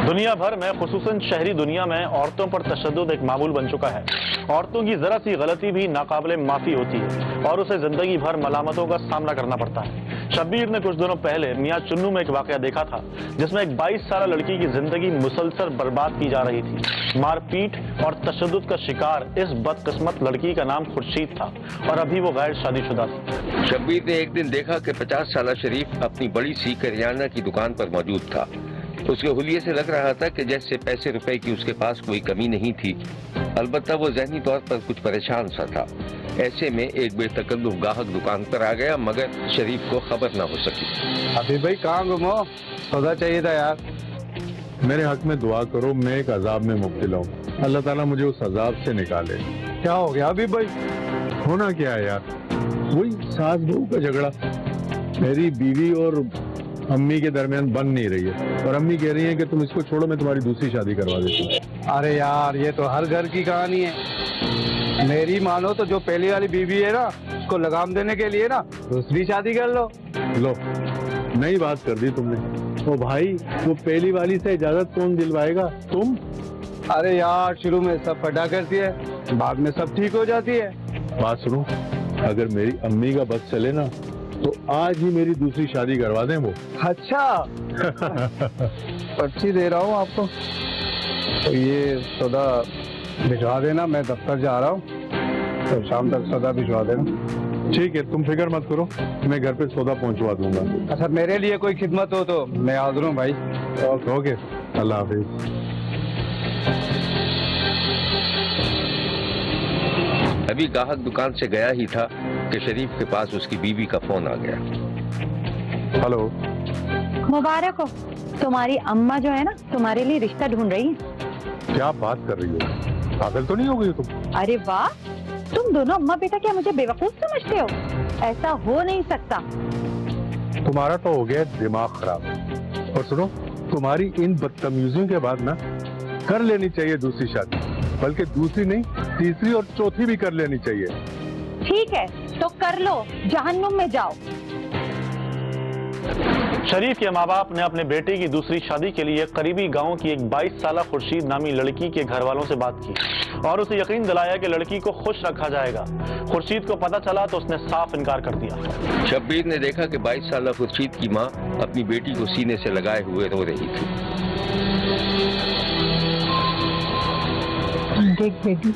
दुनिया भर में, खुसूसन शहरी दुनिया में औरतों पर तशद्दुद एक मामूल बन चुका है। औरतों की जरा सी गलती भी नाकाबिले माफी होती है और उसे जिंदगी भर मलामतों का सामना करना पड़ता है। शब्बीर ने कुछ दिनों पहले मियां चुन्नू में एक वाकया देखा था जिसमें एक 22 साल लड़की की जिंदगी मुसलसल बर्बाद की जा रही थी। मारपीट और तशद्दुद का शिकार इस बदकिस्मत लड़की का नाम खुर्शीद था और अभी वो गैर शादीशुदा थी। शब्बीर ने एक दिन देखा कि 50 साल शरीफ अपनी बड़ी सी करियाना की दुकान पर मौजूद था। उसके हुलिये से लग रहा था कि जैसे पैसे रुपए की उसके पास कोई कमी नहीं थी। अलबत्ता वो ज़हनी तौर पर कुछ परेशान सा था। ऐसे में एक बेतकल्लुफ गाहक दुकान पर आ गया, मगर शरीफ को खबर ना हो सकी। अभी भाई कहाँ गुमो? सौदा चाहिए था यार। मेरे हक में दुआ करो, मैं एक अजाब में मुब्तला हूँ। अल्लाह ताला मुझे उस अजाब से निकाले। क्या हो गया अभी भाई? होना क्या है यार, वही सास बहू का झगड़ा। मेरी बीवी और अम्मी के दरमियान बन नहीं रही है और अम्मी कह रही है कि तुम इसको छोड़ो, मैं तुम्हारी दूसरी शादी करवा देती हूँ। अरे यार, ये तो हर घर की कहानी है। मेरी मानो तो जो पहली वाली बीवी है ना, उसको लगाम देने के लिए ना दूसरी शादी कर लो। लो, नई बात कर दी तुमने। ओ भाई, वो पहली वाली से इजाजत कौन दिलवाएगा? तुम? अरे यार, शुरू में सब फटा करती है, बाद में सब ठीक हो जाती है। बात सुनो, अगर मेरी अम्मी का बस चले ना तो आज ही मेरी दूसरी शादी करवा दें वो। अच्छा पर्ची दे रहा हूँ आपको, तो ये सौदा भिजवा देना। मैं दफ्तर जा रहा हूँ, तो शाम तक सौदा भिजवा देना। ठीक है, तुम फिक्र मत करो, मैं घर पे सौदा पहुंचवा दूंगा। अच्छा, मेरे लिए कोई खिदमत हो तो मैं हाजिर हूँ भाई। ओके, अल्लाह हाफिज। अभी गाहक दुकान से गया ही था कि शरीफ के पास उसकी बीवी का फोन आ गया। हेलो। मुबारक हो, तुम्हारी अम्मा जो है ना तुम्हारे लिए रिश्ता ढूंढ रही है। क्या बात कर रही हो? पागल तो नहीं हो गई तुम? अरे वाह, तुम दोनों अम्मा बेटा क्या मुझे बेवकूफ समझते हो? ऐसा हो नहीं सकता। तुम्हारा तो हो गया दिमाग खराब। और सुनो, तुम्हारी इन बदतमीजियों के बाद ना कर लेनी चाहिए दूसरी शादी, बल्कि दूसरी नहीं, तीसरी और चौथी भी कर लेनी चाहिए। ठीक है, तो कर लो, जहन्नुम में जाओ। शरीफ के माँ बाप ने अपने बेटे की दूसरी शादी के लिए करीबी गांव की एक 22 साल खुर्शीद नामी लड़की के घर वालों से बात की और उसे यकीन दिलाया कि लड़की को खुश रखा जाएगा। खुर्शीद को पता चला तो उसने साफ इनकार कर दिया। शब्बीर ने देखा कि 22 साल खुर्शीद की माँ अपनी बेटी को सीने से लगाए हुए रो रही थी। देख बेटी,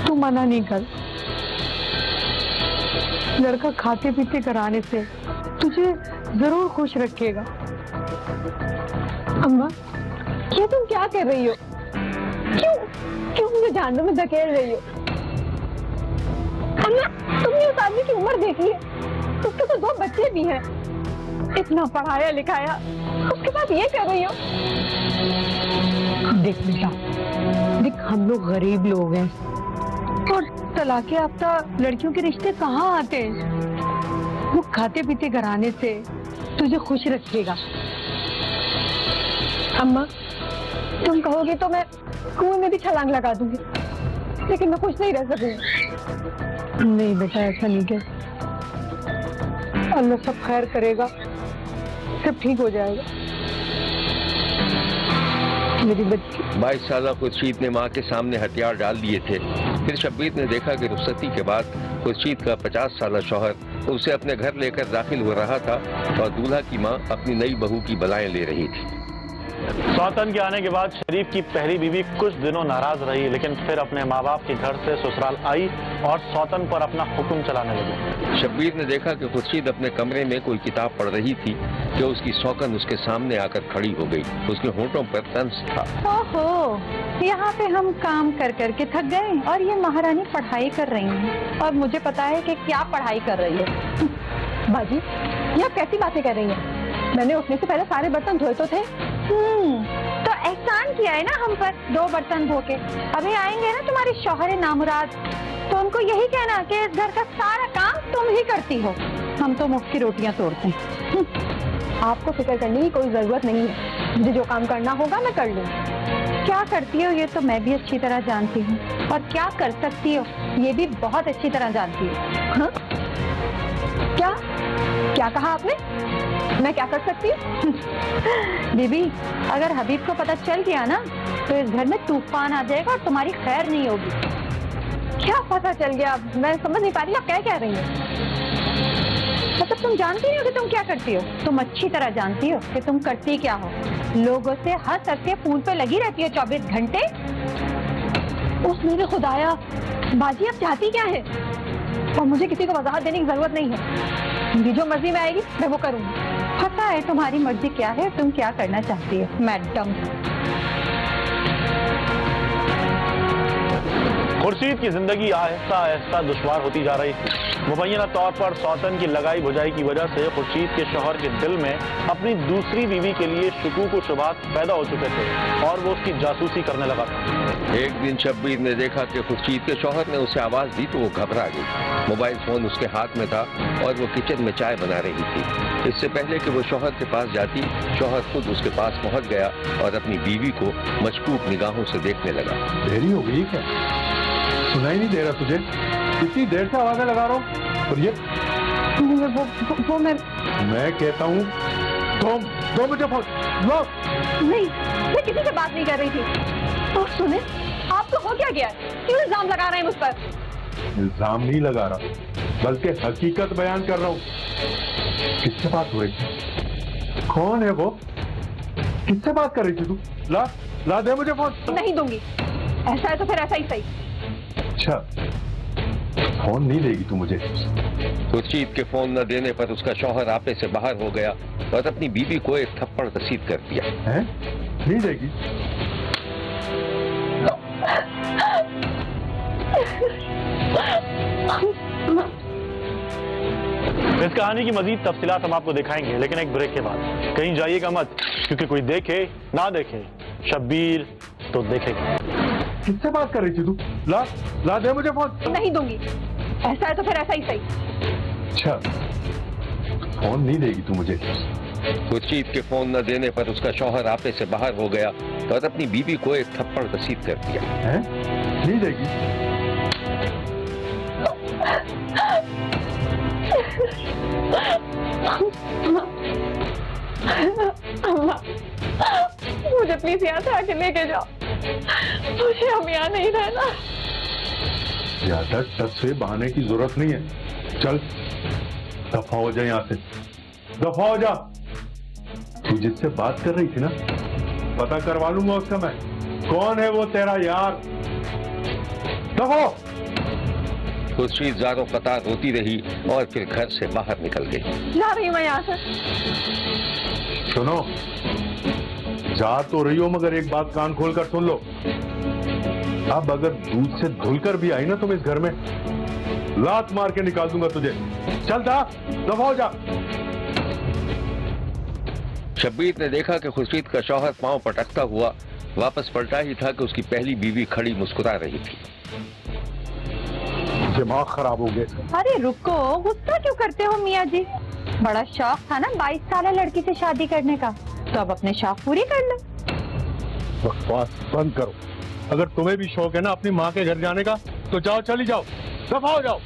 तू मना नहीं कर। लड़का खाते पीते कराने से तुझे जरूर खुश रखेगा। अम्मा, ये तुम क्या कर रही हो? क्यों मुझे जहन्नुम में धकेल रही हो? अम्मा, तुमने उस आदमी की उम्र देखी है? उसके तो 2 बच्चे भी हैं। इतना पढ़ाया लिखाया, उसके साथ ये कर रही हो? देख बेटा, देख, हम लोग गरीब लोग हैं और तलाके याफ्ता लड़कियों के रिश्ते कहाँ आते हैं। वो खाते पीते घराने से तुझे खुश रखेगा। अम्मा, तुम कहोगे तो मैं कुएं में भी छलांग लगा दूंगी, लेकिन मैं खुश नहीं रह सकूंगी। नहीं बेटा, ऐसा नहीं कर। अल्लाह सब खैर करेगा, सब ठीक हो जाएगा। मेरी बच्ची। 22 साल खुर्शीद ने माँ के सामने हथियार डाल दिए थे। फिर शब्बीर ने देखा कि रुखसती के बाद खुर्शीद का 50 साल शौहर उसे अपने घर लेकर दाखिल हो रहा था और दूल्हा की माँ अपनी नई बहू की बलाएं ले रही थी। सौतन के आने के बाद शरीफ की पहली बीवी कुछ दिनों नाराज रही, लेकिन फिर अपने माँ बाप के घर से ससुराल आई और सौतन पर अपना हुक्म चलाने लगी। शब्बीर ने देखा कि खुर्शीद अपने कमरे में कोई किताब पढ़ रही थी कि उसकी सौतन उसके सामने आकर खड़ी हो गई। उसके होंठों पर तंज था। ओहो, यहाँ पे हम काम कर कर के थक गए और ये महारानी पढ़ाई कर रही है और मुझे पता है कि क्या पढ़ाई कर रही है। बाजी, ये आप कैसी बातें कर रही हैं? मैंने उठने से पहले सारे बर्तन धोए तो थे। तो एहसान किया है ना हम पर, 2 बर्तन धो के। अभी आएंगे ना तुम्हारे शौहर नामुराद, तो उनको यही कहना कि इस घर का सारा काम तुम ही करती हो, हम तो मुफ्त की रोटियां तोड़ते हैं। आपको फिक्र करने की कोई जरूरत नहीं है। मुझे जो काम करना होगा मैं कर लूंगी। क्या करती हो ये तो मैं भी अच्छी तरह जानती हूँ, और क्या कर सकती हो ये भी बहुत अच्छी तरह जानती हूँ। हाँ? क्या कहा आपने? मैं क्या कर सकती हूँ? बीबी, अगर हबीब को पता चल गया ना तो इस घर में तूफान आ जाएगा और तुम्हारी खैर नहीं होगी। क्या पता चल गया? मैं समझ नहीं पा रही आप क्या कह रही हो। मतलब तुम जानती नहीं हो कि तुम क्या करती हो? तुम अच्छी तरह जानती हो कि तुम करती क्या हो। लोगों से हंस हंस के फोन पे लगी रहती है 24 घंटे। उस मेरे खुदाया, बाजी अब चाहती क्या है? और मुझे किसी को वजाहत देने की जरूरत नहीं है। मेरी जो मर्जी में आएगी मैं वो करूंगी। पता है तुम्हारी मर्जी क्या है, तुम क्या करना चाहती हो मैडम। खुर्शीद की जिंदगी आहिस्ता आहिस्ता दुश्वार होती जा रही थी। मुबैना तौर पर सौतन की लगाई बुझाई की वजह से खुर्शीद के शौहर के दिल में अपनी दूसरी बीवी के लिए शुकूक व शुबहात पैदा हो चुके थे और वो उसकी जासूसी करने लगा था। एक दिन शब्बीर ने देखा कि खुर्शीद के शौहर ने उसे आवाज दी तो वो घबरा गई। मोबाइल फोन उसके हाथ में था और वो किचन में चाय बना रही थी। इससे पहले कि वो शौहर के पास जाती, शौहर खुद उसके पास पहुंच गया और अपनी बीवी को मशकूक निगाहों से देखने लगा। देरी हो गई क्या? सुनाई नहीं दे रहा तुझे? इतनी देर से आवाजें लगा रहा हूँ और ये वो मैं कहता हूँ दो मुझे फोन लो। नहीं, मैं किसी से बात नहीं कर रही थी। और सुने, आपको हो क्या गया? क्यों इल्जाम लगा रहे हैं मुझ पर? इल्जाम नहीं लगा रहा, बल्कि हकीकत बयान कर रहा हूँ। किससे बात हो रही थी? कौन है वो? किससे बात कर रही थी तू? ला दे मुझे फोन। नहीं दूंगी। ऐसा है तो फिर ऐसा ही सही। अच्छा, फोन नहीं देगी तू मुझे? खुर्शीद के फोन न देने पर उसका शौहर आपे से बाहर हो गया और अपनी बीवी को एक थप्पड़ रसीद कर दिया। हैं? नहीं देगी? इस कहानी की मजीद तफसीलात हम आपको दिखाएंगे, लेकिन एक ब्रेक के बाद। कहीं जाइएगा मत, क्योंकि कोई देखे ना देखे, शब्बीर तो देखेगा। किससे बात कर रही थी तू? ला दे मुझे फोन। नहीं दूंगी। ऐसा है तो फिर ऐसा ही सही। अच्छा, फोन नहीं देगी तू मुझे? खुर्शीद के फोन न देने पर उसका शौहर आपे से बाहर हो गया और अपनी बीवी को एक थप्पड़ रसीद कर दिया। हैं? नहीं देगी? मुझे प्लीज यहाँ से आके लेके जाओ। मुझे अब यहाँ नहीं रहना। ज्यादा टच से बहाने की जरूरत नहीं है। चल दफा हो जा यहाँ से, दफा हो जा। तू जिससे बात कर रही थी ना, पता करवा लूंगा उस समय कौन है वो तेरा यार। दफा। खुर्शीद जारों कतार रोती रही और फिर घर से बाहर निकल गई। ला रही हूँ मैं यहाँ से। सुनो, जा तो रही हो मगर एक बात कान खोल कर सुन लो। अब अगर दूध से धुलकर भी आई ना तुम इस घर में, लात मार के निकाल दूंगा तुझे। चल दफा हो जा। शब्बीर ने देखा कि खुर्शीद का शौहर पांव पटकता हुआ वापस पलटा ही था कि उसकी पहली बीवी खड़ी मुस्कुरा रही थी। दिमाग खराब हो गया। अरे रुको, गुस्सा क्यों करते हो मियाँ जी? बड़ा शौक था ना 22 साल लड़की से शादी करने का, तो अब अपने शौक पूरी कर लो। बकवास बंद करो। अगर तुम्हें भी शौक है ना अपनी माँ के घर जाने का, तो जाओ, चली जाओ, दफा हो जाओ।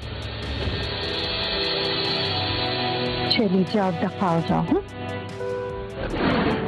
चली जाओ, दफा हो जाओ।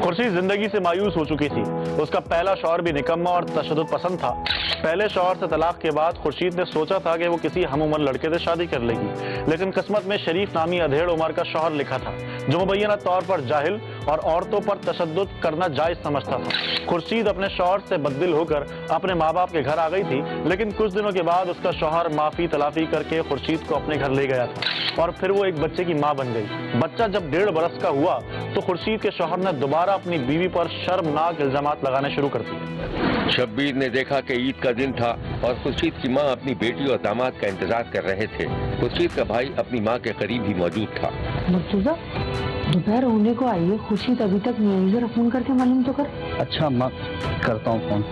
खुर्शीद जिंदगी से मायूस हो चुकी थी। उसका पहला शौहर भी निकम्मा और तशद्दुद पसंद था। पहले शौहर से तलाक के बाद खुर्शीद ने सोचा था कि वो किसी हम उम्र लड़के से शादी कर लेगी, लेकिन किस्मत में शरीफ नामी अधेड़ उम्र का शौहर लिखा था, जो मुबैना तौर पर जाहिल और औरतों पर तशद्दुद करना जायज समझता था। खुर्शीद अपने शौहर से बददिल होकर अपने माँ बाप के घर आ गई थी, लेकिन कुछ दिनों के बाद उसका शौहर माफी तलाफी करके खुर्शीद को अपने घर ले गया था और फिर वो एक बच्चे की माँ बन गई। बच्चा जब 1.5 बरस का हुआ तो खुर्शीद के शौहर ने दोबारा अपनी बीवी पर शर्मनाक इल्जामात लगाने शुरू कर दिए। शब्बीर ने देखा कि ईद का दिन था और खुर्शीद की माँ अपनी बेटी और दामाद का इंतजार कर रहे थे। खुर्शीद का भाई अपनी माँ के करीब ही मौजूद था। मर्तुजा, दोपहर होने को आई है, खुर्शीद अभी तक नहीं आई, जरा फोन करके मालूम तो कर। अच्छा अम्मा, करता हूँ फोन।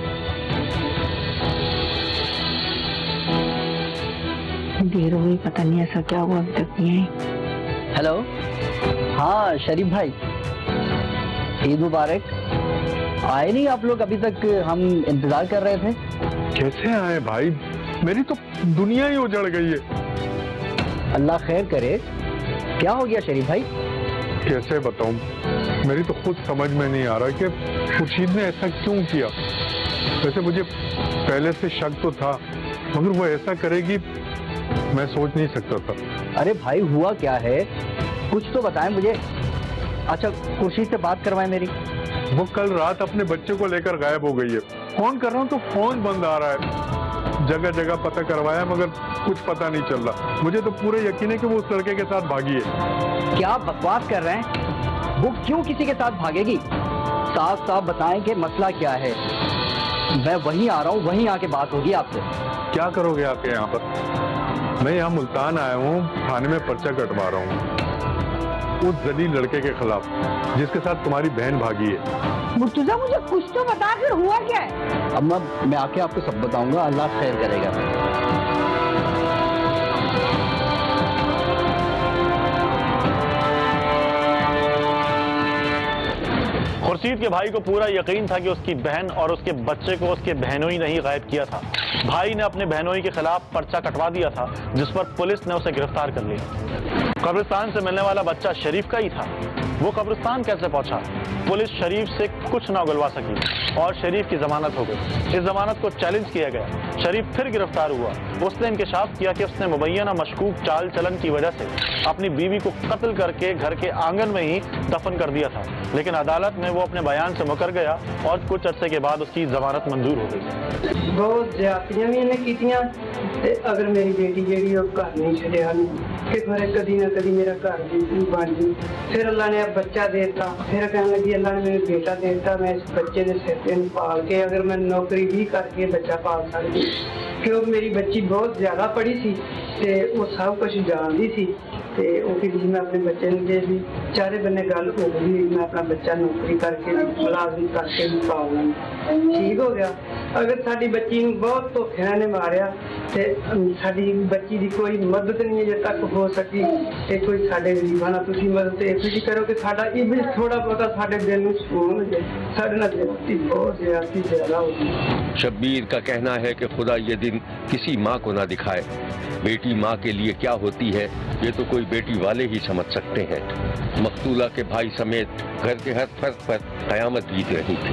देर हो गई, पता नहीं ऐसा क्या हुआ, अभी तक नहीं आई। हेलो, हाँ शरीफ भाई, ईद मुबारक। आए नहीं आप लोग अभी तक? हम इंतजार कर रहे थे। कैसे आए भाई, मेरी तो दुनिया ही उजड़ गई है। अल्लाह खैर करे। क्या हो गया शरीफ भाई? कैसे बताऊं, मेरी तो खुद समझ में नहीं आ रहा कि खुर्शीद ने ऐसा क्यों किया। वैसे मुझे पहले से शक तो था, मगर वो ऐसा करेगी मैं सोच नहीं सकता था। अरे भाई हुआ क्या है, कुछ तो बताएं मुझे। अच्छा खुर्शीद से बात करवाएं मेरी। वो कल रात अपने बच्चे को लेकर गायब हो गई है। फोन कर रहा हूँ तो फोन बंद आ रहा है। जगह जगह पता करवाया मगर कुछ पता नहीं चल रहा। मुझे तो पूरा यकीन है कि वो उस लड़के के साथ भागी है। क्या बकवास कर रहे हैं, वो क्यों किसी के साथ भागेगी? साफ साफ बताएं कि मसला क्या है। मैं वहीं आ रहा हूँ, वहीं आके बात होगी आपसे। क्या करोगे आके यहाँ पर? मैं यहाँ मुल्तान आया हूँ, थाने में पर्चा कटवा रहा हूँ उस जलील लड़के के खिलाफ जिसके साथ तुम्हारी बहन भागी है। मुर्तुजा मुझे कुछ तो बता, फिर हुआ क्या है? अम्मा मैं आके आपको सब बताऊंगा, अल्लाह खैर करेगा। खुर्शीद के भाई को पूरा यकीन था कि उसकी बहन और उसके बच्चे को उसके बहनोई ने ही गायब किया था। भाई ने अपने बहनोई के खिलाफ पर्चा कटवा दिया था, जिस पर पुलिस ने उसे गिरफ्तार कर लिया। कब्रिस्तान से मिलने वाला बच्चा शरीफ का ही था। वो कब्रिस्तान कैसे पहुंचा? पुलिस शरीफ से कुछ ना उगलवा सकी और शरीफ की जमानत हो गई। इस जमानत को चैलेंज किया गया। शरीफ फिर गिरफ्तार हुआ। उसने इंकशाफ किया कि उसने मुबैना मशकूक चाल चलन की वजह से अपनी बीवी को कत्ल करके घर के आंगन में ही दफन कर दिया था, लेकिन अदालत में वो अपने बयान से मुकर गया और कुछ अरसे के बाद उसकी जमानत मंजूर हो गई। बहुत ज्यादतियां भी इन्हें कीतियां ते अगर मेरी बेटी जेड़ी घर नहीं छड़िया कि फिर कदी ना कदी मेरा घर बन गई। फिर अल्लाह ने बच्चा देता, फिर कहने लगी अल्लाह ने मेरे बेटा देता, मैं इस बच्चे के सिर पे पाल के अगर मैं नौकरी भी करके बच्चा पाल सकती। क्योंकि मेरी बच्ची बहुत ज्यादा पढ़ी सी ते वो सब कुछ जानती सी ते मैं अपने बच्चे ने भी चारे बन्ने गल हो गई, मैं अपना बच्चा नौकरी करके मुलाजम करके भी पाऊंगी। ठीक हो गया। अगर साडी बच्ची बहुत धोखे ने मारिया ते साडी बच्ची की कोई मदद नहीं अजे तक हो सकी ते कोई साडे गरीबां नाल तुसीं मदद इहो जी करो कि साडा ये भी थोड़ा बहुता साडे दिल नूं सुकून हो जाए। साडे नाल ज्यादती बहुत ज्यादा होती। शब्बीर का कहना है कि खुदा ये दिन किसी माँ को ना दिखाए। बेटी माँ के लिए क्या होती है ये तो कोई बेटी वाले ही समझ सकते हैं। मकतूला के भाई समेत घर के हर फर्द पर कयामत बीत रही थी।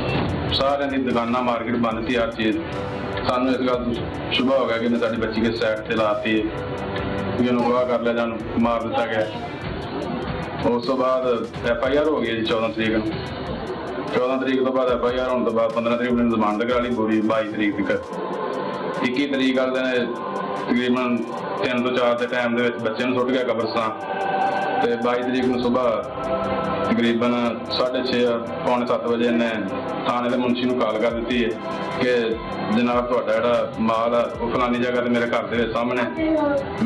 सारे दी दुकाना मार्केट बंद थी, हर चीज सानू इस गल शुभ हो गया कि साडी बच्ची के साइड से लाती गवाह कर लिया, जान मार दिता गया। उस तो बाद FIR हो गई जी 14 तरीक ਨੂੰ। 14 तरीक तो बाद FIR होने तो बाद 15 तरीक ने जमानत करा ली पूरी। 22 तरीक तक 21 तरीक वाले ने तकरीबन 3 ਤੋਂ 4 के टाइम के बच्चे सुट गया कब्रिस्तान। 22 तरीक ਨੂੰ सुबह तकरीबन 6:30 पौने 7 बजे ने थाने के मुंशी ਨੂੰ ਕਾਲ कर दी है कि जनाब ਤੁਹਾਡਾ ਜਿਹੜਾ माल है वो फलानी जगह मेरे घर के सामने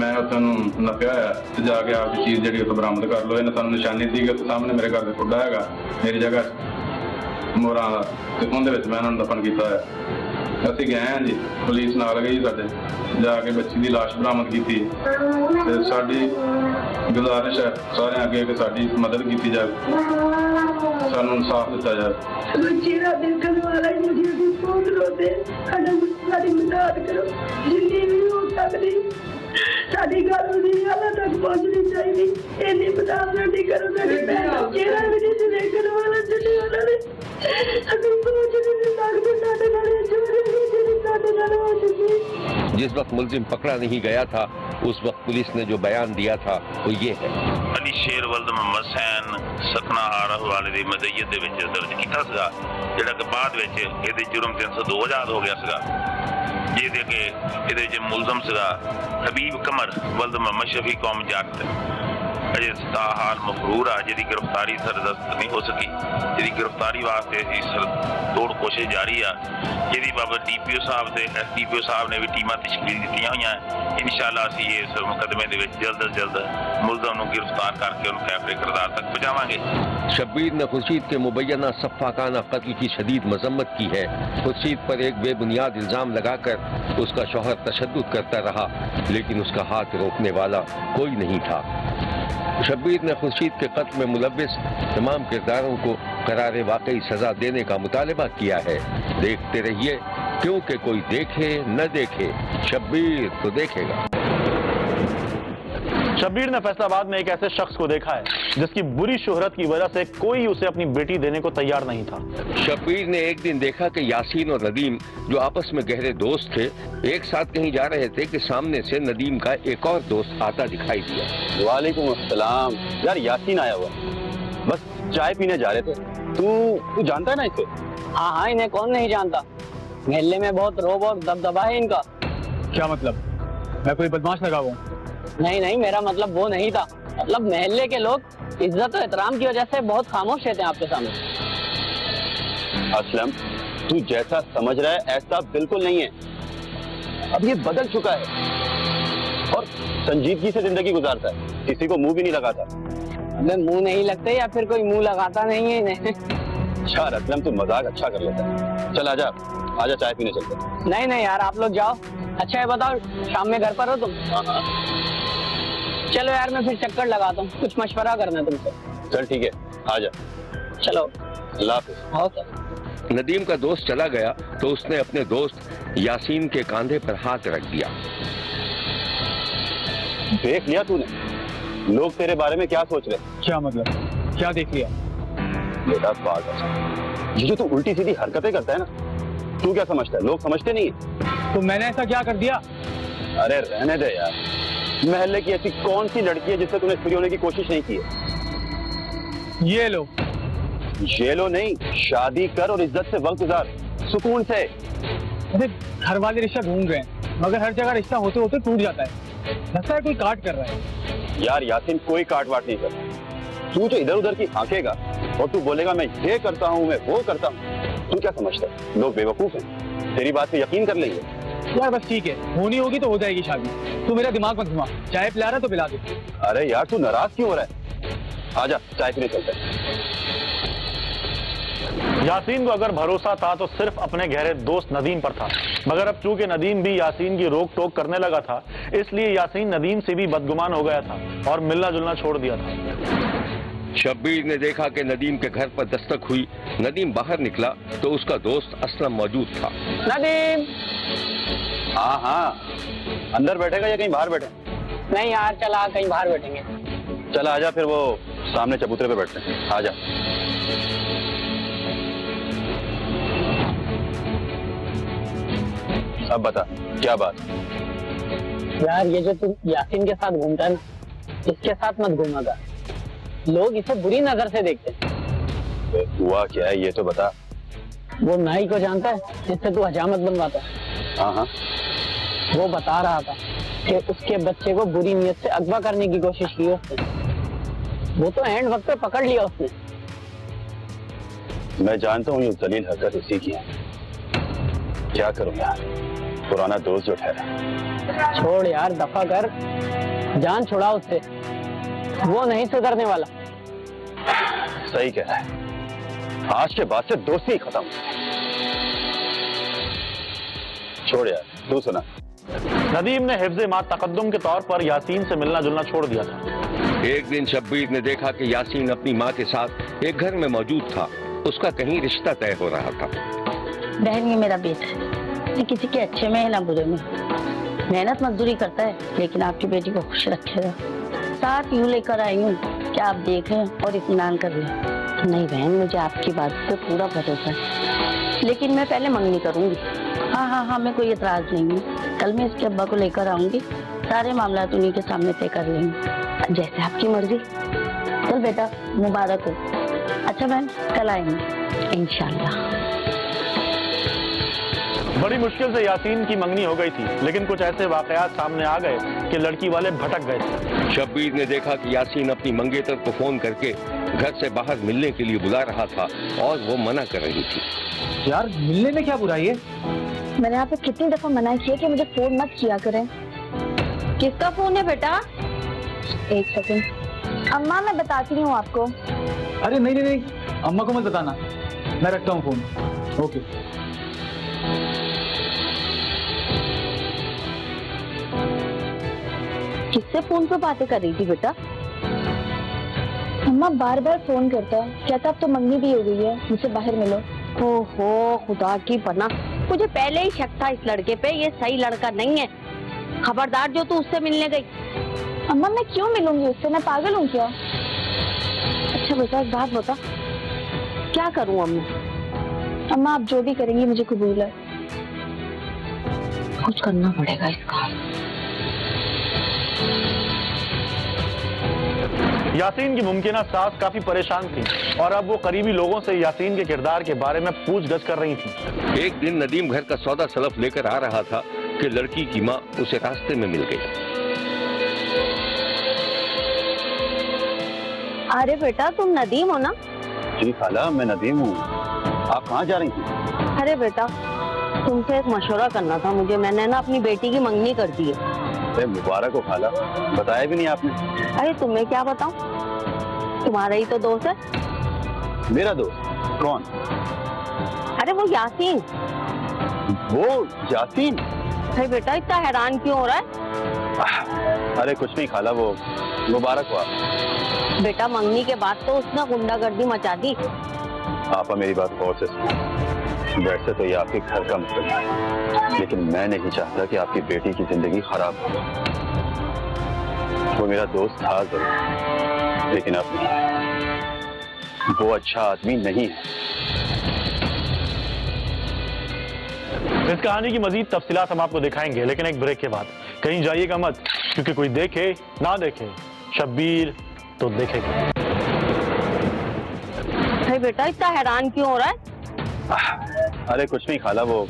मैं उत्थे नपया है ते जाके आपकी चीज़ जी उत्थे बरामद कर लो। इन्हें सानू निशानी दी कि सामने मेरे घर का खुड्डा है मेरी जगह मोहरा ते उहदे विच मैं इन्हां नूं दफन किया है। ਅਸੀਂ गए हैं जी, पुलिस नाल गई साडे, जाके बच्ची की लाश बरामद की। साडी गुजारिश है सारे अगे कि साडी मदद की जाए, सानू इंसाफ दिता जाए। चेहरा देखने वाला मुझे भी फोन रोते साडी मदद करो जिन्नी भी हो सकती। साडी गल उन्हीं हालां तक पहुंचनी चाहिए। इन्नी मदद नहीं करो मेरी बहन का चेहरा भी नहीं देखने वाला जिन्नी वाला ने अभी पहुंच नहीं सकते साडे नाल जिस वक्त मुलजिम पकड़ा नहीं गया था उस वक्त पुलिस ने जो बयान दिया था वो ये है। अली शेर वल्द मोहम्मद सैन सतनाहार हवाले की मदईयत दे विच दर्ज कीता सीगा, जिहड़ा कि बाद विच इहदे जुर्म 302 आजाद हो गया सीगा। जिहदे कि इहदे विच मुलजम सीगा हबीब कमर वल्द मोहम्मद शफी कौम जट। अजे हाल मफरूर आ जिहदी गिरफ्तारी सरदस्त नहीं हो सकी, जिहदी गिरफ्तारी वास्ते सर तोड़ कोशिश जारी आ, जिहदी बाबत DPO साहब ते SDPO साहब ने भी टीमां तश्कील दित्तियां होईयां। इंशाअल्लाह असीं इस मुकदमे दे विच जल्द अज जल्द मुलजम नूं गिरफ्तार करके उन्हें कैफरे किरदार तक पहुंचावांगे। शब्बीर ने खुर्शीद के मुबैना सफ़ाकाना कत्ल की शदीद मजम्मत की है। खुर्शीद पर एक बेबुनियाद इल्ज़ाम लगाकर उसका शौहर तशद्दुद करता रहा, लेकिन उसका हाथ रोकने वाला कोई नहीं था। शब्बीर ने खुर्शीद के कत्ल में मुलव्विस तमाम किरदारों को करारे वाकई सजा देने का मुतालबा किया है। देखते रहिए, क्योंकि कोई देखे न देखे शब्बीर तो देखेगा। शब्बीर ने फैसलाबाद में एक ऐसे शख्स को देखा है जिसकी बुरी शोहरत की वजह से कोई उसे अपनी बेटी देने को तैयार नहीं था। शब्बीर ने एक दिन देखा कि यासीन और नदीम, जो आपस में गहरे दोस्त थे, एक साथ कहीं जा रहे थे कि सामने से नदीम का एक और दोस्त आता दिखाई दिया। वालेकुम अस्सलाम। यार यासीन आया हुआ, बस चाय पीने जा रहे थे। तू जानता है ना इसे? हाँ हाँ, इन्हें कौन नहीं जानता। मोहल्ले में बहुत रोब और दबदबा है इनका। क्या मतलब? मैं कोई बदमाश लगा हुआ? नहीं नहीं, मेरा मतलब वो नहीं था। मतलब मोहल्ले के लोग इज्जत और एहतराम की वजह से बहुत खामोश रहते हैं आपके सामने। असलम, तू जैसा समझ रहा है ऐसा बिल्कुल नहीं है। अब ये बदल चुका है और संजीदगी से जिंदगी गुजारता है, किसी को मुंह भी नहीं लगाता। अबे मुंह नहीं लगते या फिर कोई मुंह लगाता नहीं है इन्हें। यार असलम, तू मजाक अच्छा कर लेता है। चल आजा आजा, चाय पीने चलते हैं। नहीं नहीं यार, आप लोग जाओ। अच्छा है, बताओ शाम में घर पर हो तुम? चलो यार, मैं फिर चक्कर लगाता हूँ, कुछ मशवरा करना है तुमसे। चल ठीक है, आजा। चलो, अल्लाह हाफिज। ओके। नदीम का दोस्त चला गया तो उसने अपने दोस्त यासीन के कंधे पर हाथ रख दिया। देख लिया तूने, लोग तेरे बारे में क्या सोच रहे? क्या मतलब? क्या देख लिया? बेटा पागल, ये जो तू उल्टी सीधी हरकतें करता है ना, तू क्या समझता है लोग समझते नहीं? तो मैंने ऐसा क्या कर दिया? अरे रहने दे यार, मोहल्ले की ऐसी कौन सी लड़की है जिससे तूने फ्री होने की कोशिश नहीं की है? ये लो। ये लो नहीं, शादी कर और इज्जत से वक्त गुजार, सुकून से। अरे घर वाले रिश्ता ढूंढ रहे हैं, मगर हर जगह रिश्ता होते होते टूट जाता है। लगता है कोई काट कर रहा है। यार यासीन, कोई काट वाट नहीं कर। तू जो इधर उधर की आंखेगा और तू बोलेगा मैं ये करता हूँ, मैं वो करता हूँ, तू क्या समझता है लोग बेवकूफ हैं? तेरी बात पे यकीन कर लेंगे। यार बस ठीक है, होनी होगी तो हो जाएगी शादी। तू मेरा दिमाग मत घुमा। चाय पिला रहा तो पिला दे। अरे यार तू नाराज क्यों हो रहा है? आजा चाय पीने चलते हैं। यासीन को अगर भरोसा था तो सिर्फ अपने गहरे दोस्त नदीम पर था, मगर अब चूंकि नदीम भी यासीन की रोक टोक करने लगा था, इसलिए यासीन नदीम से भी बदगुमान हो गया था और मिलना जुलना छोड़ दिया था। शब्बीर ने देखा कि नदीम के घर पर दस्तक हुई। नदीम बाहर निकला तो उसका दोस्त असलम मौजूद था। नदीम। हाँ हाँ, अंदर बैठेगा या कहीं बाहर बैठे? नहीं यार, चला कहीं बाहर बैठेंगे। चल आजा, फिर वो सामने चबूतरे पे बैठते हैं। आजा। अब बता क्या बात? यार ये जो तू यासीन के साथ घूमता है ना, इसके साथ मत घूमेगा। लोग इसे बुरी नजर से देखते हैं। हुआ क्या है ये तो बता। वो नाई को जानता है जिससे तू हजामत बनवाता है? हाँ हाँ, वो बता रहा था कि उसके बच्चे को बुरी नीयत से अगवा करने की कोशिश की उसने। वो तो एंड वक्त पे पकड़ लिया उसने। मैं जानता हूँ ये जलील हरकत इसी की है। क्या करूँ यार, पुराना दोस्त जो ठहरा। छोड़ यार, दफा कर, जान छुड़ा उससे, वो नहीं सुधरने वाला। सही कह रहा है, आज के बाद से दोस्ती ही खत्म। छोड़ यार, तू सुना। नदीम ने हिफ्ज़े मा तकद्दुम के तौर पर यासीन से मिलना जुलना छोड़ दिया था। एक दिन शब्बीर ने देखा कि यासीन अपनी माँ के साथ एक घर में मौजूद था। उसका कहीं रिश्ता तय हो रहा था। बहन, ये मेरा बेटा है, न किसी के अच्छे में है ना बुरे में। मेहनत मजदूरी करता है, लेकिन आपकी बेटी को खुश रखेगा। साथ यूं लेकर आई हूँ कि आप देखें और इत्मीनान कर लें। नहीं बहन, मुझे आपकी बात पे पूरा भरोसा है, लेकिन मैं पहले मंगनी करूंगी। हाँ हाँ हाँ, मैं कोई एतराज नहीं है। कल मैं इसके अब्बा को लेकर आऊंगी, सारे मामला उन्हीं के सामने तय कर लेंगे, जैसे आपकी मर्जी। चल बेटा, मुबारक हो। अच्छा बहन, कल आएंगे इंशाल्लाह। बड़ी मुश्किल से यासीन की मंगनी हो गई थी, लेकिन कुछ ऐसे वाकयात सामने आ गए कि लड़की वाले भटक गए थे। शब्बीर ने देखा कि यासीन अपनी मंगेतर को फोन करके घर से बाहर मिलने के लिए बुला रहा था और वो मना कर रही थी। यार मिलने में क्या बुराई है? मैंने आपको कितनी दफा मना किया कि मुझे फोन मत किया करें। किसका फोन है बेटा? एक सेकंड अम्मा, मैं बताती हूँ आपको। अरे नहीं नहीं नहीं, अम्मा को मत बताना, मैं रखता हूँ फोन। ओके। किससे फोन पे बातें कर रही थी बेटा? अम्मा बार बार फोन करता है, कहता अब तो मंगनी भी हो गई है, मुझसे बाहर मिलो। ओहो खुदा की पनाह, मुझे पहले ही शक था इस लड़के पे, ये सही लड़का नहीं है। खबरदार जो तू उससे मिलने गई। अम्मा मैं क्यों मिलूंगी उससे, मैं पागल हूँ क्या? अच्छा बेटा एक बात बता, क्या करूं अब मैं? अम्मा आप जो भी करेंगी मुझे कबूल है। कुछ करना पड़ेगा इसका। यासीन की मुमकिना सास काफी परेशान थी और अब वो करीबी लोगों से यासीन के किरदार के बारे में पूछगछ कर रही थी। एक दिन नदीम घर का सौदा सलफ लेकर आ रहा था कि लड़की की माँ उसे रास्ते में मिल गई। अरे बेटा तुम नदीम हो ना? जी खाला मैं नदीम हूँ। आप कहाँ जा रही थी? अरे बेटा तुमसे एक मशवरा करना था मुझे, मैंने ना अपनी बेटी की मंगनी कर दी है। अरे मुबारक हो खाला, बताया भी नहीं आपने। अरे तुम्हें क्या बताऊं, तुम्हारा ही तो दोस्त है। मेरा दोस्त? कौन? अरे वो यासीन। वो यासीन? अरे बेटा इतना हैरान क्यों हो रहा है? अरे कुछ नहीं खाला, वो मुबारक हो आप। बेटा मंगनी के बाद तो उसने गुंडागर्दी मचा दी। आपा मेरी बात गौर से सुनो। वैसे तो ये आपके घर का मसला है, लेकिन मैं नहीं चाहता कि आपकी बेटी की जिंदगी खराब हो। वो मेरा दोस्त था जरूर, लेकिन अब नहीं। वो अच्छा आदमी नहीं है। इस कहानी की मजीद तफसीलात हम आपको दिखाएंगे, लेकिन एक ब्रेक के बाद। कहीं जाइएगा मत, क्योंकि कोई देखे ना देखे शब्बीर तो देखेगा। अरे बेटा इतना हैरान क्यों हो रहा है? अरे कुछ नहीं खाला, वो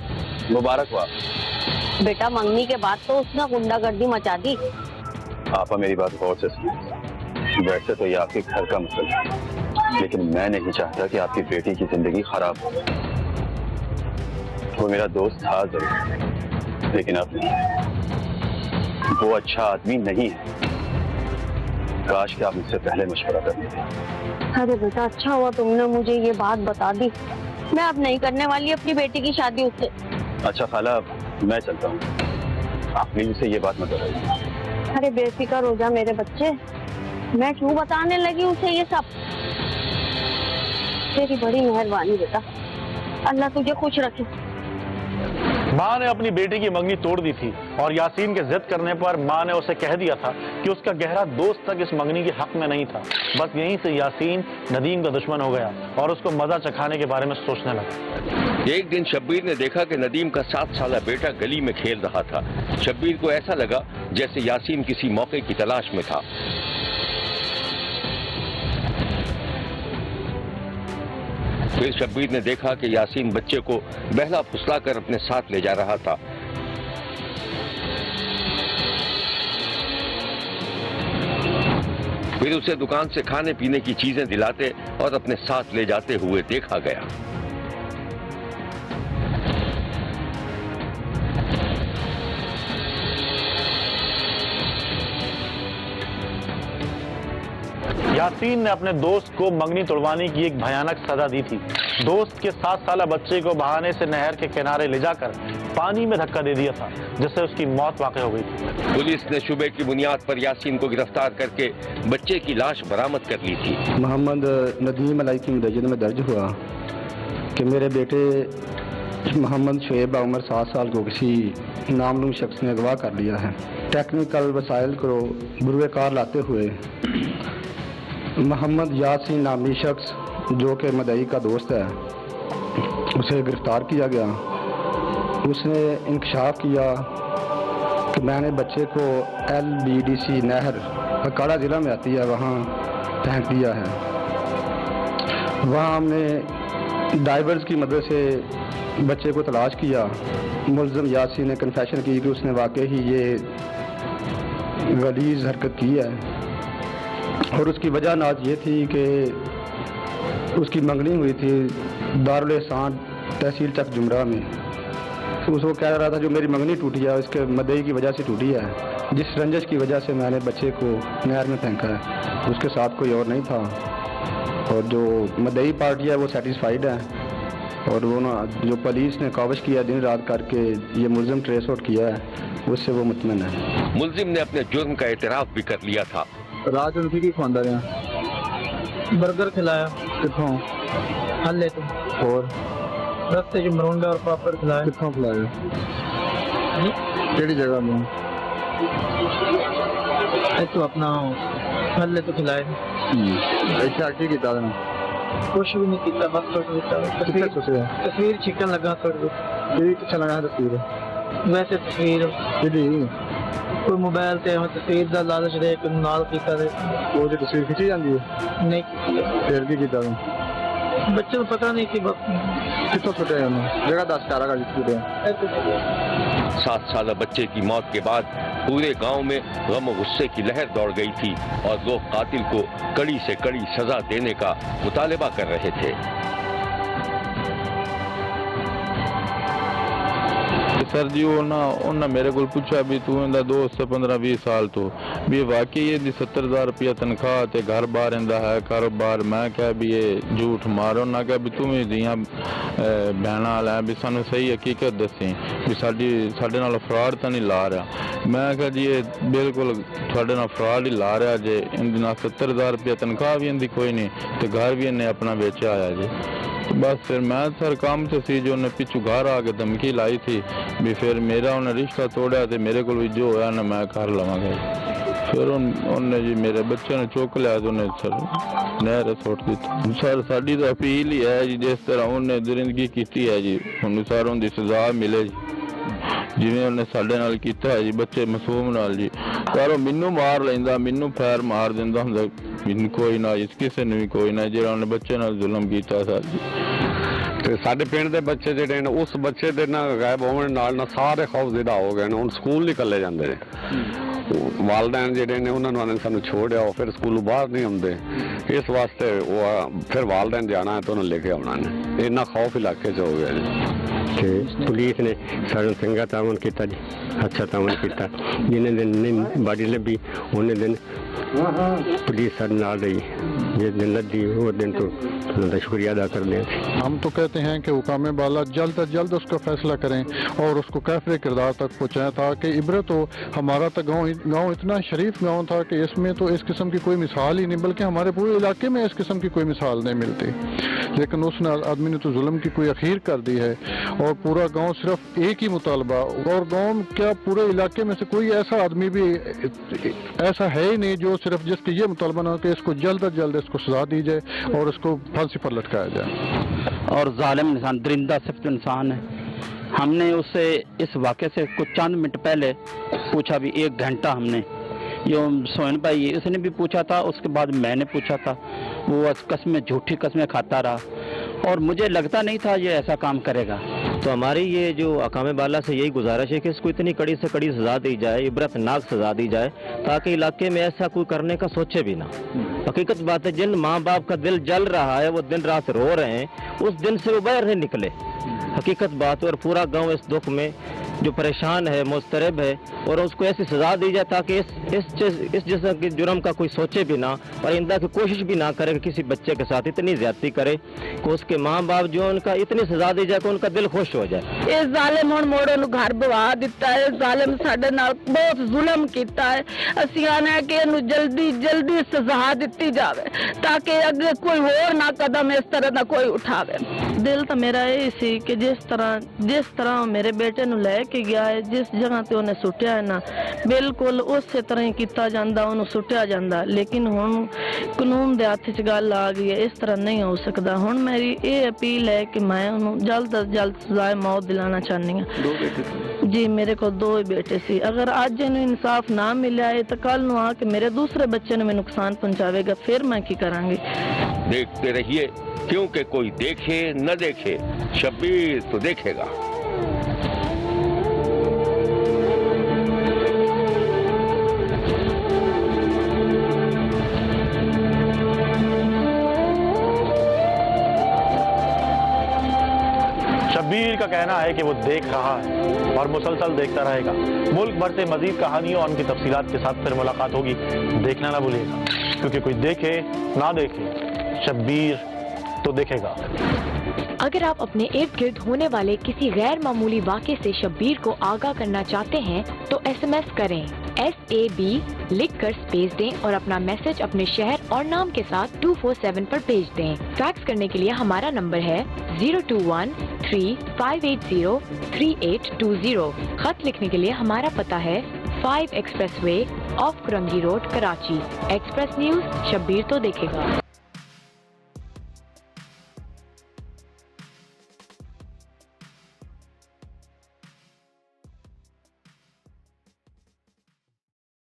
मुबारक हो आप। बेटा मंगनी के बाद तो उसने गुंडागर्दी मचा दी। आपा मेरी बात गौर से सुनो। वैसे तो ये आपके घर का मसला है, लेकिन मैं नहीं चाहता कि आपकी बेटी की जिंदगी खराब हो। वो मेरा दोस्त था जरूर, लेकिन अब नहीं। वो अच्छा आदमी नहीं है। काश कि आप मुझसे पहले मशवरा कर लेते। अरे बेटा अच्छा हुआ तुमने मुझे ये बात बता दी। मैं अब नहीं करने वाली अपनी बेटी की शादी उससे। अच्छा खाला मैं चलता हूँ, आप प्लीज उसे ये बात मत बताइए। अरे बेफिक्र हो जा मेरे बच्चे, मैं क्यों बताने लगी उसे ये सब। तेरी बड़ी मेहरबानी बेटा, अल्लाह तुझे खुश रखे। माँ ने अपनी बेटी की मंगनी तोड़ दी थी और यासीन के जिद करने पर माँ ने उसे कह दिया था कि उसका गहरा दोस्त तक इस मंगनी के हक में नहीं था। बस यहीं से यासीन नदीम का दुश्मन हो गया और उसको मजा चखाने के बारे में सोचने लगा। एक दिन शब्बीर ने देखा कि नदीम का 7 साला बेटा गली में खेल रहा था। शब्बीर को ऐसा लगा जैसे यासीन किसी मौके की तलाश में था। फिर शब्बीर ने देखा कि यासीन बच्चे को बहला फुसला कर अपने साथ ले जा रहा था। फिर उसे दुकान से खाने पीने की चीजें दिलाते और अपने साथ ले जाते हुए देखा गया। यासीन ने अपने दोस्त को मंगनी तोड़वाने की एक भयानक सजा दी थी। दोस्त के 7 साला बच्चे को बहाने से नहर के किनारे ले जाकर पानी में धक्का दे दिया था, जिससे उसकी मौत वाक़ई हो गई थी। पुलिस ने शुबे की बुनियाद पर यासीन को गिरफ्तार करके बच्चे की लाश बरामद कर ली थी। मोहम्मद नदीम अलाई की मुदय्यन में दर्ज हुआ कि मेरे बेटे मोहम्मद शुएब उम्र 7 साल को किसी नामलूम शख्स ने अगवा कर लिया है। टेक्निकल वसाइल को बुरुए कार लाते हुए मोहम्मद यासीन नामी शख्स जो कि मदई का दोस्त है, उसे गिरफ्तार किया गया। उसने इंकशाफ किया कि मैंने बच्चे को LBDC नहर अकाड़ा ज़िला में आती है वहाँ फेंक दिया है। वहाँ हमने डाइवर्स की मदद से बच्चे को तलाश किया। मुल्ज़िम यासीन ने कन्फेशन की कि उसने वाकई ही ये गलीज़ हरकत की है और उसकी वजह नाज ये थी कि उसकी मंगनी हुई थी दारुल एहसान तहसील चक जुमरा में। तो उसको कह रहा था जो मेरी मंगनी टूटी है उसके मदई की वजह से टूटी है, जिस रंजश की वजह से मैंने बच्चे को नहर में फेंका है। उसके साथ कोई और नहीं था और जो मदई पार्टी है वो सेटिस्फाइड है और वो ना जो पुलिस ने काविश किया दिन रात करके ये मुल्ज़िम ट्रेस आउट किया है उससे वो मुतमईन है। मुल्ज़िम ने अपने जुर्म का एतराफ़ भी कर लिया था। रात उनकी की खांदा रहा बर्गर खिलाया कितों हल्ले तो और रस्ते च मरूंडा और पापड़ खिलाया। कितों खिलाया केड़ी जगह में? तो अपना फल तो खिलाए अच्छा की किया तुम कुछ भी नहीं किया बस कितने खुश है तस्वीर छिकन लगा कर दो ये अच्छा लगा तस्वीर वैसे तस्वीर जी कोई मोबाइल से हम तस्वीर का लालच दे के नाल कीता दे वो जो तस्वीर खिंची जाती है नहीं की फिर भी किया तुम बच्चे को पता नहीं कि कितों छुटे हैं जगह 10 कारा का छुटे हैं 7 साल बच्चे की मौत के बाद पूरे गांव में गम और गुस्से की लहर दौड़ गई थी और लोग कातिल को कड़ी से कड़ी सजा देने का मुतालिबा कर रहे थे। सर जी उन्हें मेरे को पूछा भी तू इंदा दोस्त 15-20 साल तो भी वाकई ये 70,000 रुपया तनख्वाह ते घर बार इंदा है कारोबार। मैं क्या भी ये झूठ मारो ना क्या भी तुम दियाँ बहना वाला भी सानू सही हकीकत दसी भी साडे नाल फ्रॉड तो नहीं ला रहा। मैं क्या जी ये बिल्कुल थोड़े नाल फ्रॉड ही ला रहा जे इन 70,000 रुपया तनख्वाह भी इनकी कोई नहीं तो घर भी इन्हें अपना बेचा आया जी। बस फिर मैं सर काम तो सी जो उन्हें पिछू घर आके धमकी लाई थी भी फिर मेरा उन्हें रिश्ता तोड़ा तो मेरे को भी जो होया ना मैं कर लवांगा। फिर उन्हें जी मेरे बच्चे ने चुक लिया तो उन्हें सर नहर सुट दी। सर साड़ी तो अपील ही है जी जिस तरह उन्हें दरिंदगी की है जी उन्हें सर उनकी सजा मिले जी जिवें उन्हें साडे नाल कीता है जी बच्चे मासूम नाल जी। पर मैनू मार लैंदा मैनू फैर मार दिंदा हुंदा मैनू कोई ना इस किसी ने भी कोई ना जिहड़ा उन्हें बच्चे नाल जुल्म कीता सर जी। ਤੇ ਸਾਡੇ ਪਿੰਡ ਦੇ ਬੱਚੇ ਜਿਹੜੇ ਨੇ ਉਸ ਬੱਚੇ ਦੇ ਨਾਲ ਗਾਇਬ ਹੋਣ ਨਾਲ ਸਾਰੇ ਖੌਫਜ਼ਦਾ ਹੋ ਗਏ ਨੇ ਹੁਣ ਸਕੂਲ ਨਹੀਂ ਇਕੱਲੇ ਜਾਂਦੇ ਨੇ ਵਾਲਦੈਨ ਜਿਹੜੇ ਨੇ ਉਹਨਾਂ ਨੂੰ ਸਾਨੂੰ ਛੋੜਿਆ ਉਹ ਫਿਰ ਸਕੂਲੋਂ ਬਾਹਰ ਨਹੀਂ ਆਉਂਦੇ ਇਸ ਵਾਸਤੇ ਉਹ ਫਿਰ ਵਾਲਦੈਨ ਜਾਣਾ ਹੈ ਤਾਂ ਉਹਨਾਂ ਲੈ ਕੇ ਆਉਣਾ ਨੇ ਇੰਨਾ ਖੌਫ ਇਲਾਕੇ 'ਚ ਹੋ ਗਿਆ ਜੀ। ਤੇ ਪੁਲਿਸ ਨੇ ਸਾਨੂੰ ਚੰਗਾ ਤਾਵਨ ਕੀਤਾ ਜੀ ਅੱਛਾ ਤਾਵਨ ਕੀਤਾ ਜਿਹਨੇ ਦਿਨ ਨਹੀਂ ਬਾਡੀ ਲੱਭੀ ਉਹਨੇ ਦਿਨ पुलिस सर ना रही जिस दिन लगी वो दिन तो उनका शुक्रिया अदा कर दें। हम तो कहते हैं कि हुकाम बाला जल्द अज जल्द उसका फैसला करें और उसको कैफरे किरदार तक पहुँचाएं ताकि इबरत हो। हमारा तो गाँव इतना शरीफ गाँव था कि इसमें तो इस किस्म की कोई मिसाल ही नहीं बल्कि हमारे पूरे इलाके में इस किस्म की कोई मिसाल नहीं मिलती। लेकिन उस आदमी ने तो जुल्म की कोई अखीर कर दी है और पूरा गाँव सिर्फ एक ही मुतालबा और गाँव क्या पूरे इलाके में से कोई ऐसा आदमी भी ऐसा है ही नहीं जो सिर्फ जिसके ये मुतालबा ना कि इसको जल्द अज जल्द इसको सजा दी जाए और इसको फांसी पर लटकाया जाए। और जालिम इंसान दरिंदा सिर्फ इंसान है। हमने उससे इस वाक़े से कुछ चंद मिनट पहले पूछा भी 1 घंटा हमने जो सोहन भाई उसने भी पूछा था उसके बाद मैंने पूछा था वो कस्में झूठी कस्में खाता रहा और मुझे लगता नहीं था ये ऐसा काम करेगा। तो हमारी ये जो अकाम बाला से यही गुजारिश है कि इसको इतनी कड़ी से कड़ी सज़ा दी जाए इबरतनाक सज़ा दी जाए ताकि इलाके में ऐसा कोई करने का सोचे भी ना। हकीकत बात है जिन माँ बाप का दिल जल रहा है वो दिन रात रो रहे हैं उस दिन से वो बाहर नहीं निकले हकीकत बात और पूरा गांव इस दुख में जो परेशान है मुस्तरब है और उसको ऐसी सज़ा दी जाए ताकि इस जैसा कि जुर्म का कोई सोचे भी ना और आइंदा की कोशिश भी ना करे कि किसी बच्चे के साथ इतनी ज्यादती करे कि उसके माँ बाप जो उनका इतनी सज़ा दी जाए कि उनका दिल खुश हो जाए। ये जालिम हुण मोड़े नूं घर बवा दिता है जालिम साडे नाल बहुत जुल्म कीता है। असीं आने कि इहनूं जल्दी जल्दी सज़ा दित्ती जावे ताकि अगे कोई होर ना कदम इस तरह दा कोई उठावे। दिल तो मेरा यही सी कि जिस तरह मेरे बेटे नूं लै के गया है जिस जगह ते उन्हें सुटिया है ना बिल्कुल उस तरह ही किया जाता उन्हें सुटिया जाता लेकिन हुण कानून दे हत्थ च गल आ गई है इस तरह नहीं हो सकता। हुण मेरी ये अपील है कि मैं उन्हें जल्द अज जल्द सजाए मौत दिलाना चाहनी हूँ जी। मेरे को 2 ही बेटे सी अगर अज इन्हें इंसाफ ना मिला है तो कल नूं आके मेरे दूसरे बच्चे ने मैं नुकसान पहुंचावेगा फिर मैं की करांगी। देखते रहिए क्योंकि कोई देखे न देखे शब्बीर तो देखेगा। शब्बीर का कहना है कि वो देख रहा है और मुसलसल देखता रहेगा। मुल्क भर से मजीद कहानियों और उनकी तफसीलात के साथ फिर मुलाकात होगी। देखना ना भूलिएगा क्योंकि कोई देखे ना देखे शब्बीर तो देखेगा। अगर आप अपने इर्द गिर्द होने वाले किसी गैर मामूली वाक़े से शब्बीर को आगाह करना चाहते हैं तो SMS करें SAB लिखकर स्पेस दें और अपना मैसेज अपने शहर और नाम के साथ 247 पर भेज दें। फैक्स करने के लिए हमारा नंबर है 02135803820। खत लिखने के लिए हमारा पता है 5 expressway of Korangi road, Karachi. Express news Shabbir तो देखेगा।